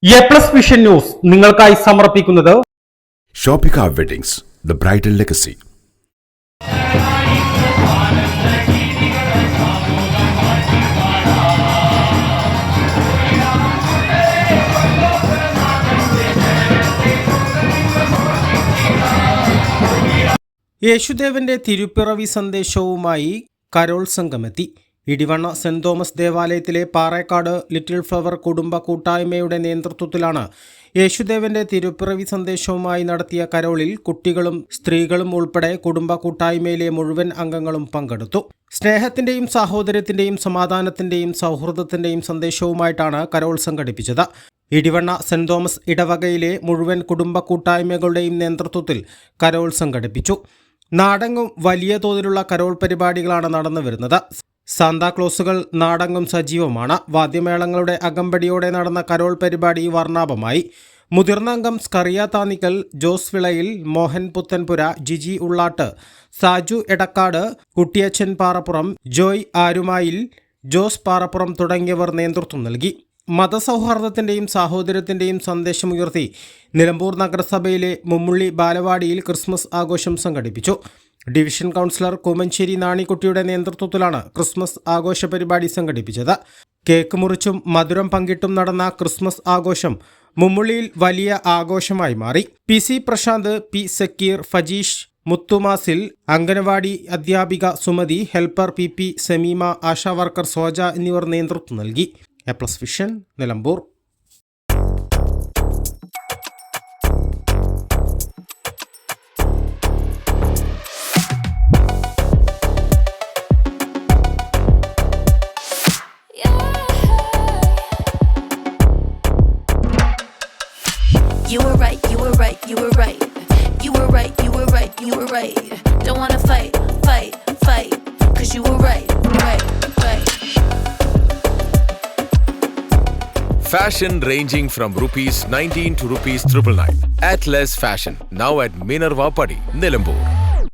A+ vision news നിങ്ങൾക്കായി സമർപ്പിക്കുന്നത് Shopika weddings the bridal legacy. യേശുദേവന്റെ തിരുപ്പിറവി സന്ദേശവുമായി കരോൾ സംഘമെത്തി. ഇടിവണ്ണ സെന്റ് തോമസ് ദേവാലയത്തിലെ പാറേക്കാട് ലിറ്റിൽ ഫ്ലവർ കുടുംബ കൂട്ടായ്മയുടെ നേതൃത്വത്തിലാണ് യേശുദേവന്റെ തിരുപ്പിറവി സന്ദേശവുമായി നടത്തിയ കരോളിൽ കുട്ടികളും സ്ത്രീകളും ഉൾപ്പെടെ കുടുംബ കൂട്ടായ്മയിലെ മുഴുവൻ അംഗങ്ങളും പങ്കെടുത്തു. സ്നേഹത്തിന്റെയും സാഹോദര്യത്തിന്റെയും സമാധാനത്തിന്റെയും സൗഹൃദത്തിന്റെയും സന്ദേശവുമായിട്ടാണ് കരോൾ സംഘടിപ്പിച്ചത്. ഇടിവണ്ണ സെന്റ് തോമസ് ഇടവകയിലെ മുഴുവൻ കുടുംബ കൂട്ടായ്മകളുടെയും നേതൃത്വത്തിൽ കരോൾ സംഘടിപ്പിച്ചു. നാടെങ്ങും വലിയ തോതിലുള്ള കരോൾ പരിപാടികളാണ് നടന്നു വരുന്നത്. സാന്താക്ലോസുകൾ നാടെങ്ങും സജീവമാണ്. വാദ്യമേളങ്ങളുടെ അകമ്പടിയോടെ നടന്ന കരോൾ പരിപാടി വർണ്ണാഭമായി. മുതിർന്ന അംഗം സ്കറിയ താനിക്കൽ, ജോസ് വിളയിൽ, മോഹൻ പുത്തൻപുര, ജിജി ഉള്ളാട്ട്, സാജു എടക്കാട്, കുട്ടിയച്ചൻ പാറപ്പുറം, ജോയ് ആരുമായിൽ, ജോസ് പാറപ്പുറം തുടങ്ങിയവർ നേതൃത്വം നൽകി. മതസൗഹാർദ്ദത്തിൻ്റെയും സാഹോദര്യത്തിൻ്റെയും സന്ദേശമുയർത്തി നിലമ്പൂർ നഗരസഭയിലെ മുമ്മുള്ളി ബാലവാടിയിൽ ക്രിസ്മസ് ആഘോഷം സംഘടിപ്പിച്ചു. ഡിവിഷൻ കൗൺസിലർ കൂമഞ്ചേരി നാണിക്കുട്ടിയുടെ നേതൃത്വത്തിലാണ് ക്രിസ്മസ് ആഘോഷ പരിപാടി സംഘടിപ്പിച്ചത്. കേക്ക് മുറിച്ചും മധുരം പങ്കിട്ടും നടന്ന ക്രിസ്മസ് ആഘോഷം മുമ്മുള്ളിയിൽ വലിയ ആഘോഷമായി മാറി. PC പ്രശാന്ത്, P സക്കീർ, ഫജീഷ്, മുത്തുമാസിൽ, അംഗനവാടി അധ്യാപിക Sumathi, helper PP Sameema, ASHA worker Soja എന്നിവർ നേതൃത്വം നൽകി. A+ vision, Nilambur. You were right, you were right, you were right. You were right, you were right, you were right. Don't wanna fight, fight, fight. 'Cause you were right, right, right. Fashion ranging from ₹19 to ₹999. Atlas Fashion, now at Minerva Padi, Nilambur.